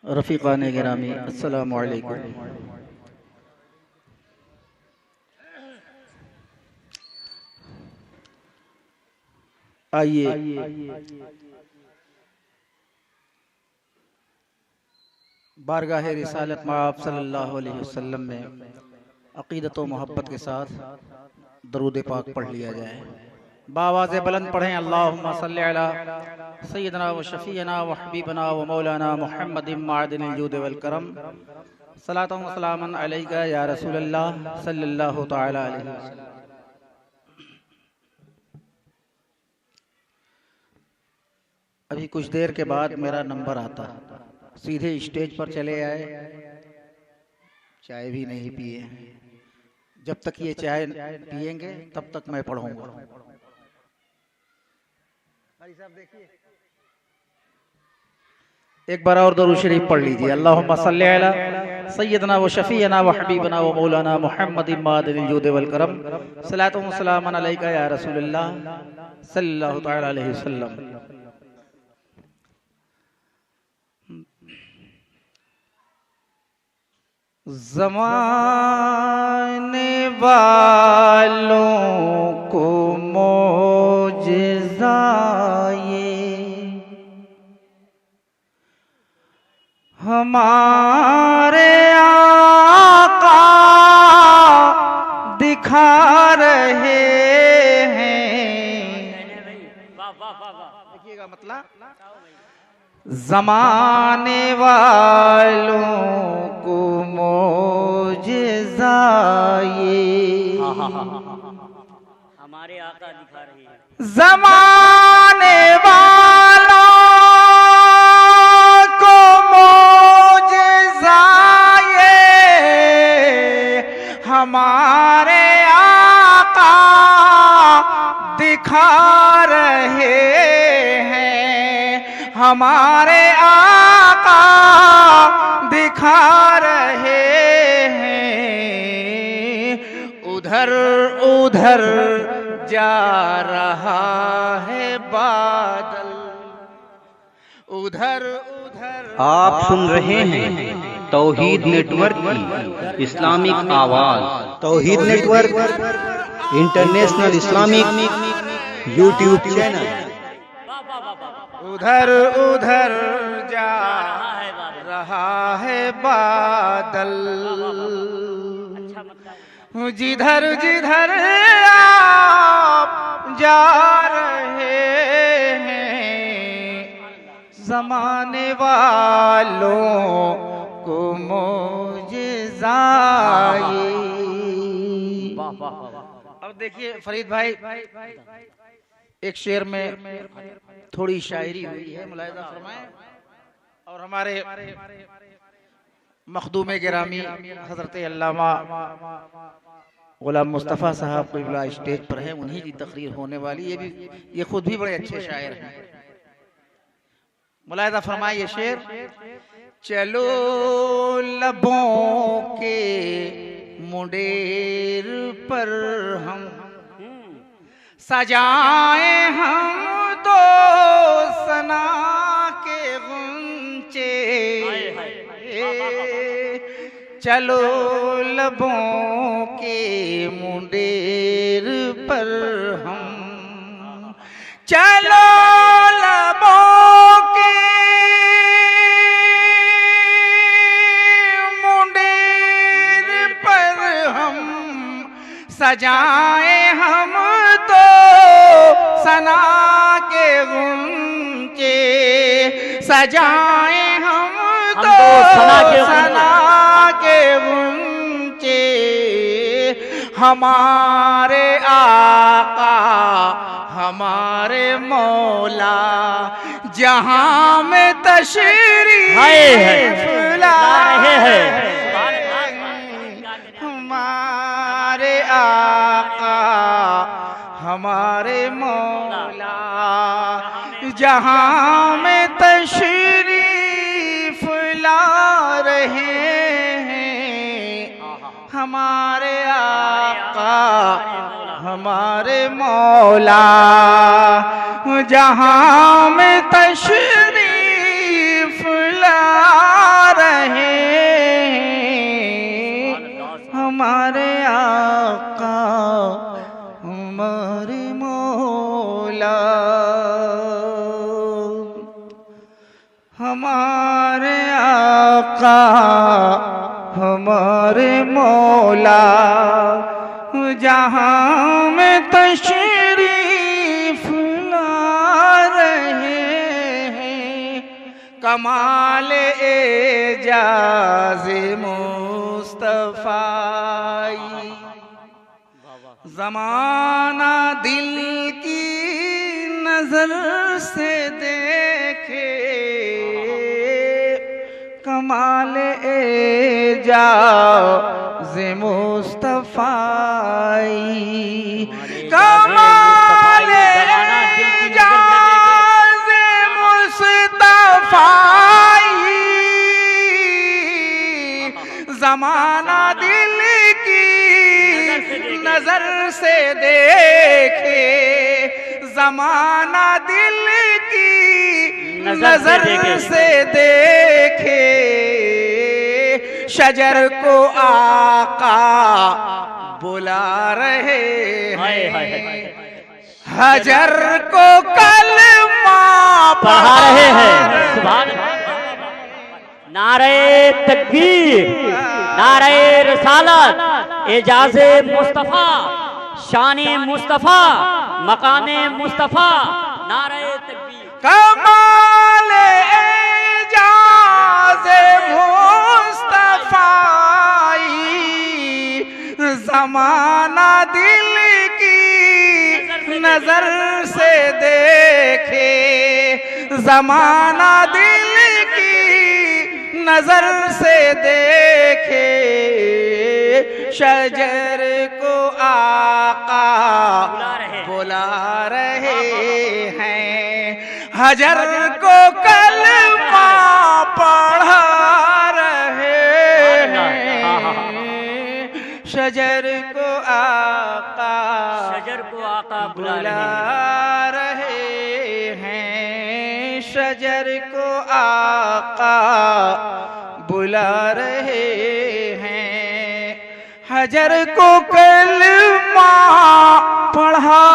रफ़ीक़ान गिरामी अस्सलामु अलैकुम। आइए बारगाह रिसालत मआब सल्लल्लाहु अलैहि वसल्लम में अक़ीदत व मोहब्बत के साथ दरूद पाक पढ़ लिया जाए। बावाज़े बुलंद पढ़ें। अल्लाहुम्मा सल्लि अला सय्यिदना व शफ़ीअना व हबीबना व मौलाना मुहम्मदिन मादिनिल जूद वल करम सलातन व सलामन अलैका या रसूलल्लाह सल्लल्लाहु तआला अलैहि वसल्लम। अभी कुछ देर के बाद मेरा नंबर आता, सीधे स्टेज पर चले आए, चाय भी नहीं पिए। जब तक ये चाय पिएंगे तब तक मैं पढ़ूंगा। एक बार और दरूद शरीफ पढ़ लीजिए। अल्लाहुम्मा सल्लि अला सय्यिदना व शफ़ीअना व हबीबना व मौलाना मुहम्मदिन मादिनिल जूद वल करम सलातु व सलामन अलैका या रसूलल्लाह सल्लल्लाहु तआला अलैहि वसल्लम। ज़माने वालों को मोजज़ाए हमारे आका दिखा रहे हैं। देखिएगा मतलब, ज़माने वालों को मोजज़ाए हमारे आका दिखा रही है। ज़माने वालों को मोजज़ाए हमारे आका दिखा रहे हैं। हमारे आका दिखा रहे हैं। उधर उधर जा रहा है बादल, उधर उधर। आप सुन रहे हैं तौहीद नेटवर्क की इस्लामिक आवाज। Tauheed network international Islamic YouTube channel. उधर उधर जा रहा है बादल, जिधर जिधर आप जा रहे हैं। ज़माने वालों को मोजज़ाए। अब देखिए फरीद भाई, एक शेर में थोड़ी शायरी हुई है, मुलाहिज़ा फरमाएं। और हमारे मखदूम गिरामी हज़रत अल्लामा गुलाम मुस्तफ़ा साहब क़िबला स्टेज पर हैं, उन्हीं की तकरीर होने वाली। ये खुद भी बड़े अच्छे शायर हैं। मुलाहिज़ा फरमाइए शेर। चलो लबों के मुंडेर पर हम सजाए हम दो सना के गुंचे। चलो लबों के मुंडेर पर हम, चलो लबों के मुंडेर पर हम सजाए हम तो सना के गुंचे। सजाए हम तो सना के गुंचे। हमारे आका हमारे मौला जहां में तशरीफ लाए हैं। हमारे आका हमारे मौला जहां में तशरीफ ला रहे हैं। हमारे आका हमारे मौला जहां में तशरीफ ला हमारे मौला, हमारे आका, हमारे मौला, जहाँ में तशरीफ ला रहे हैं, कमाल एजाज़ मुस्तफ़ाई। ज़माना दिल की नजर से देखे, कमाल एजाज़ मुस्तफ़ाई, कमाल एजाज़ मुस्तफ़ाई। ज़माना दिल की नजर से देखे, ज़माना दिल की नजर से देखे, शजर को आका बुला रहे हैं, हजर को कलमा पढ़ा रहे हैं। सुभान अल्लाह। नारे तकबीर, नारे रिसालत, एजाज़े मुस्तफ़ा, शाने मुस्तफ़ा, मकामे मुस्तफ़ा, नारे तकबीर। कमाल एजाज़े मुस्तफ़ाई, ज़माना दिल की नजर से देखे, ज़माना दिल की नजर से देखे, शजर को आका बुला रहे हैं, हजर को कलमा पढ़ा रहे हैं, शजर को आका बुला रहे हैं, शजर को आका बुला रहे हैं, हजर को कलमा पढ़ा